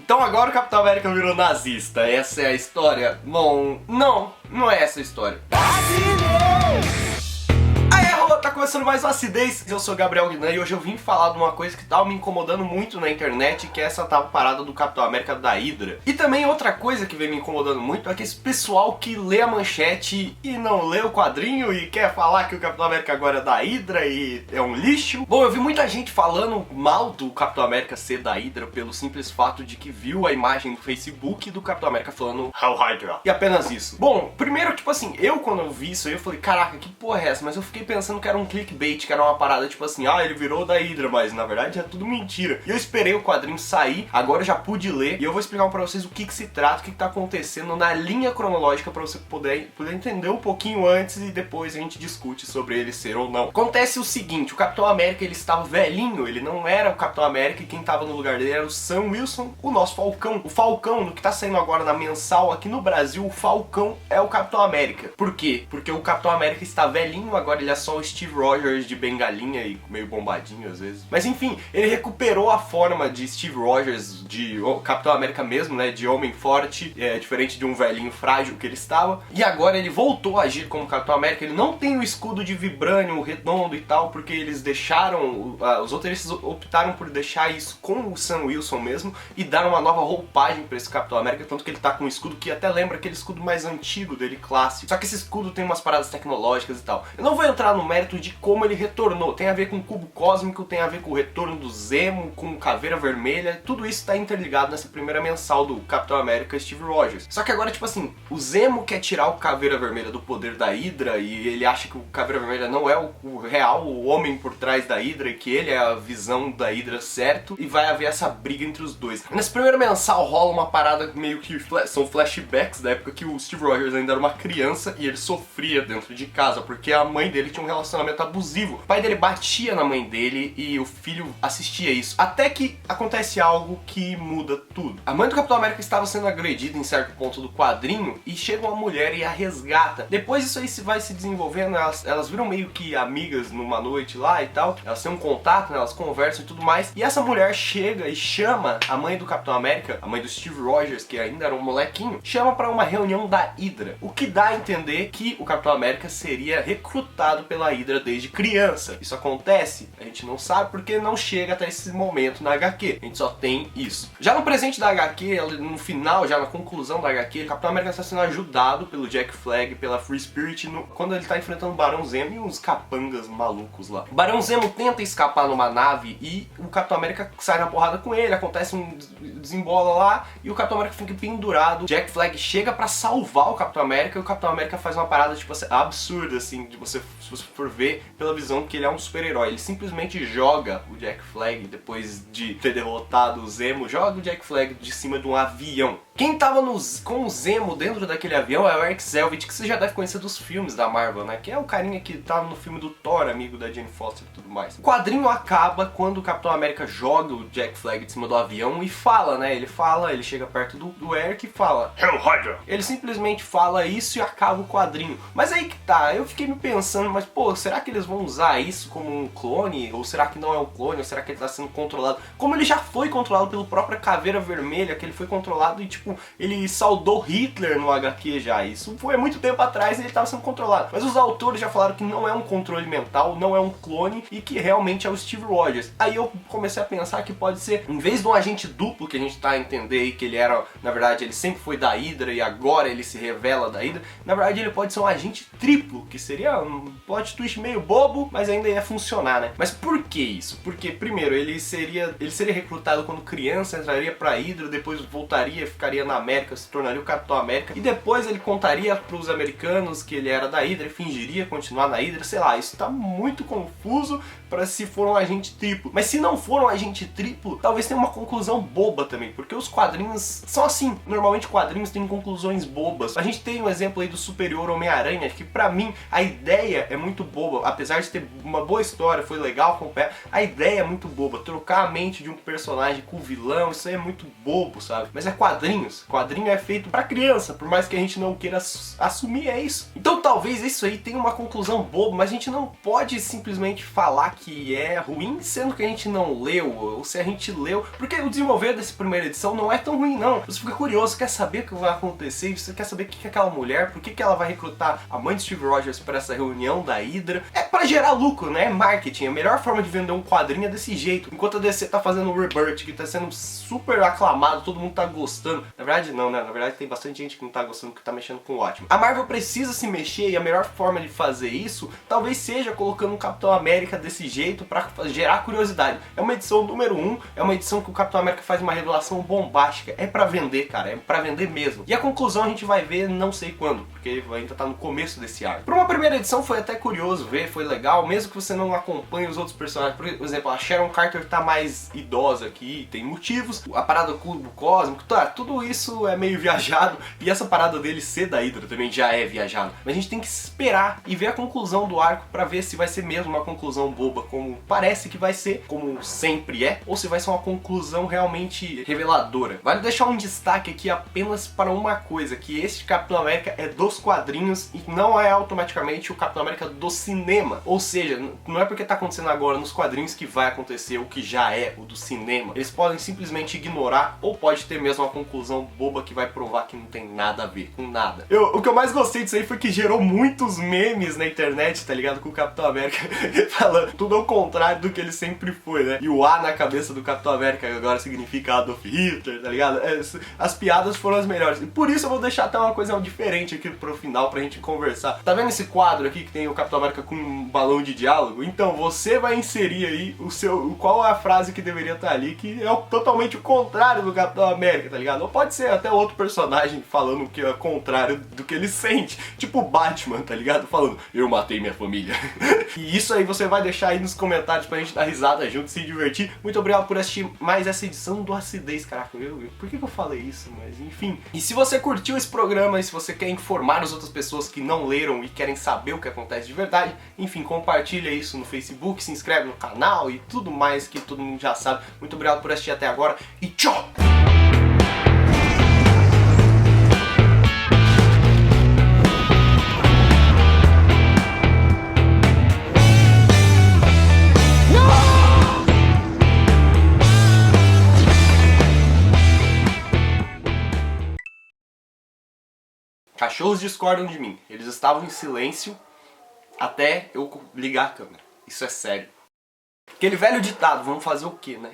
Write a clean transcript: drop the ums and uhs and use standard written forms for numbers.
Então agora o Capitão América virou nazista. Essa é a história? Bom, não é essa a história. Tá começando mais uma Acidez, eu sou Gabriel Guinan e hoje eu vim falar de uma coisa que tava me incomodando muito na internet, que é essa tal parada do Capitão América da Hydra. E também outra coisa que vem me incomodando muito é que esse pessoal que lê a manchete e não lê o quadrinho e quer falar que o Capitão América agora é da Hydra e é um lixo. Bom, eu vi muita gente falando mal do Capitão América ser da Hydra pelo simples fato de que viu a imagem do Facebook do Capitão América falando Hell Hydra. E apenas isso. Bom, primeiro, tipo assim, eu quando eu vi isso aí, eu falei, caraca, que porra é essa? Mas eu fiquei pensando que era um clickbait, que era uma parada tipo assim, ele virou da Hydra, mas na verdade é tudo mentira. E eu esperei o quadrinho sair, agora eu já pude ler, e eu vou explicar pra vocês o que se trata, o que tá acontecendo na linha cronológica pra você poder entender um pouquinho antes e depois a gente discute sobre ele ser ou não. Acontece o seguinte, o Capitão América ele estava velhinho, ele não era o Capitão América e quem tava no lugar dele era o Sam Wilson, o nosso Falcão. O Falcão, no que tá saindo agora na mensal aqui no Brasil, o Falcão é o Capitão América. Por quê? Porque o Capitão América está velhinho, agora ele é só o Steve Rogers de bengalinha e meio bombadinho às vezes. Mas enfim, ele recuperou a forma de Steve Rogers, de Capitão América mesmo, né, de homem forte, diferente de um velhinho frágil que ele estava. E agora ele voltou a agir como Capitão América. Ele não tem o escudo de vibrânio redondo e tal, porque eles deixaram, os roteiristas optaram por deixar isso com o Sam Wilson mesmo e dar uma nova roupagem para esse Capitão América, tanto que ele tá com um escudo que até lembra aquele escudo mais antigo dele, clássico. Só que esse escudo tem umas paradas tecnológicas e tal. Eu não vou entrar no mérito de como ele retornou, tem a ver com o cubo cósmico, tem a ver com o retorno do Zemo, com Caveira Vermelha, tudo isso tá interligado nessa primeira mensal do Capitão América Steve Rogers. Só que agora, tipo assim, o Zemo quer tirar o Caveira Vermelha do poder da Hydra e ele acha que o Caveira Vermelha não é o real, o homem por trás da Hydra e que ele é a visão da Hydra certo, e vai haver essa briga entre os dois. Nessa primeira mensal rola uma parada meio que são flashbacks da época que o Steve Rogers ainda era uma criança e ele sofria dentro de casa, porque a mãe dele tinha um relacionamento abusivo. O pai dele batia na mãe dele e o filho assistia isso. Até que acontece algo que muda tudo. A mãe do Capitão América estava sendo agredida em certo ponto do quadrinho e chega uma mulher e a resgata. Depois isso aí vai se desenvolvendo, elas viram meio que amigas numa noite lá e tal. Elas têm um contato, né, elas conversam e tudo mais. E essa mulher chega e chama a mãe do Capitão América, a mãe do Steve Rogers, que ainda era um molequinho, chama para uma reunião da Hydra. O que dá a entender que o Capitão América seria recrutado pela Hydra desde criança. Isso acontece? A gente não sabe porque não chega até esse momento na HQ. A gente só tem isso. Já no presente da HQ, no final, já na conclusão da HQ, o Capitão América está sendo ajudado pelo Jack Flag, pela Free Spirit, quando ele está enfrentando o Barão Zemo e uns capangas malucos lá. O Barão Zemo tenta escapar numa nave e o Capitão América sai na porrada com ele, acontece um desembola lá e o Capitão América fica pendurado. Jack Flag chega pra salvar o Capitão América e o Capitão América faz uma parada tipo assim, absurda, assim, de você, se você for ver pela visão que ele é um super-herói. Ele simplesmente joga o Jack Flag, depois de ter derrotado o Zemo, joga o Jack Flag de cima de um avião. Quem tava com o Zemo dentro daquele avião é o Eric Selvig, que você já deve conhecer dos filmes da Marvel, né? Que é o carinha que tá no filme do Thor, amigo da Jane Foster e tudo mais. O quadrinho acaba quando o Capitão América joga o Jack Flag de cima do avião e fala, né? Ele chega perto do Eric e fala Hell Hydra! Ele simplesmente fala isso e acaba o quadrinho. Mas aí que tá, eu fiquei me pensando, mas pô, será que eles vão usar isso como um clone? Ou será que não é um clone? Ou será que ele tá sendo controlado? Como ele já foi controlado pelo próprio Caveira Vermelha, que ele foi controlado e tipo, ele saudou Hitler no HQ já. Isso foi há muito tempo atrás e ele estava sendo controlado. Mas os autores já falaram que não é um controle mental, não é um clone e que realmente é o Steve Rogers. Aí eu comecei a pensar que pode ser, em vez de um agente duplo que a gente tá a entender aí que ele era, na verdade, ele sempre foi da Hydra e agora ele se revela da Hydra, na verdade ele pode ser um agente triplo, que seria um plot twist meio bobo, mas ainda ia funcionar, né? Mas por que isso? Porque, primeiro, ele seria recrutado quando criança, entraria pra Hydra, depois voltaria, ficaria na América, se tornaria o Capitão América, e depois ele contaria pros americanos que ele era da Hydra e fingiria continuar na Hydra, sei lá, isso tá muito confuso para se for um agente triplo. Mas se não for um agente triplo, talvez tenha uma conclusão boba também, porque os quadrinhos são assim, normalmente quadrinhos têm conclusões bobas. A gente tem um exemplo aí do Superior Homem-Aranha, que pra mim a ideia é muito boba, boba. Apesar de ter uma boa história, foi legal acompanhar, a ideia é muito boba. Trocar a mente de um personagem com o vilão, isso aí é muito bobo, sabe? Mas é quadrinhos. Quadrinho é feito pra criança, por mais que a gente não queira assumir, é isso. Então talvez isso aí tenha uma conclusão boba, mas a gente não pode simplesmente falar que é ruim, sendo que a gente não leu, ou se a gente leu, porque o desenvolver dessa primeira edição não é tão ruim não. Você fica curioso, quer saber o que vai acontecer, você quer saber o que é aquela mulher, por que ela vai recrutar a mãe de Steve Rogers para essa reunião da Hydra. É pra gerar lucro, né? É marketing. A melhor forma de vender um quadrinho é desse jeito. Enquanto a DC tá fazendo o Rebirth, que tá sendo super aclamado, todo mundo tá gostando. Na verdade não, né? Na verdade tem bastante gente que não tá gostando, que tá mexendo com o ótimo. A Marvel precisa se mexer e a melhor forma de fazer isso talvez seja colocando um Capitão América desse jeito pra gerar curiosidade. É uma edição número 1, é uma edição que o Capitão América faz uma revelação bombástica. É pra vender, cara, é pra vender mesmo. E a conclusão a gente vai ver não sei quando, porque ainda tá no começo desse arco. Pra uma primeira edição foi até curioso ver, foi legal, mesmo que você não acompanhe os outros personagens. Por exemplo, a Sharon Carter tá mais idosa aqui, tem motivos. A parada do cubo cósmico, tá, tudo isso é meio viajado. E essa parada dele ser da Hydra também já é viajado. Mas a gente tem que esperar e ver a conclusão do arco pra ver se vai ser mesmo uma conclusão boba, como parece que vai ser, como sempre é, ou se vai ser uma conclusão realmente reveladora. Vale deixar um destaque aqui apenas para uma coisa, que este Capitão América é dos quadrinhos e não é automaticamente o Capitão América do cinema. Ou seja, não é porque tá acontecendo agora nos quadrinhos que vai acontecer o que já é o do cinema. Eles podem simplesmente ignorar, ou pode ter mesmo uma conclusão boba que vai provar que não tem nada a ver com nada. O que eu mais gostei disso aí foi que gerou muitos memes na internet, tá ligado? Com o Capitão América falando tudo ao contrário do que ele sempre foi, né? E o A na cabeça do Capitão América agora significa Adolf Hitler, tá ligado? As piadas foram as melhores. E por isso eu vou deixar até uma coisa diferente aqui pro final pra gente conversar. Tá vendo esse quadro aqui que tem o Capitão América com um balão de diálogo? Então você vai inserir aí qual é a frase que deveria estar ali, que é totalmente o contrário do Capitão América, tá ligado? Ou pode ser até outro personagem falando o que é contrário do que ele sente. Tipo o Batman, tá ligado? Falando, eu matei minha família. E isso aí você vai deixar aí nos comentários pra gente dar risada junto, se divertir. Muito obrigado por assistir mais essa edição do Acidez. Caraca, por que eu falei isso? Mas enfim. E se você curtiu esse programa e se você quer informar as outras pessoas que não leram e querem saber o que acontece de verdade, enfim, compartilha isso no Facebook, se inscreve no canal e tudo mais que todo mundo já sabe. Muito obrigado por assistir até agora e tchau! Cachorros discordam de mim. Eles estavam em silêncio até eu ligar a câmera. Isso é sério. Aquele velho ditado, vamos fazer o quê, né?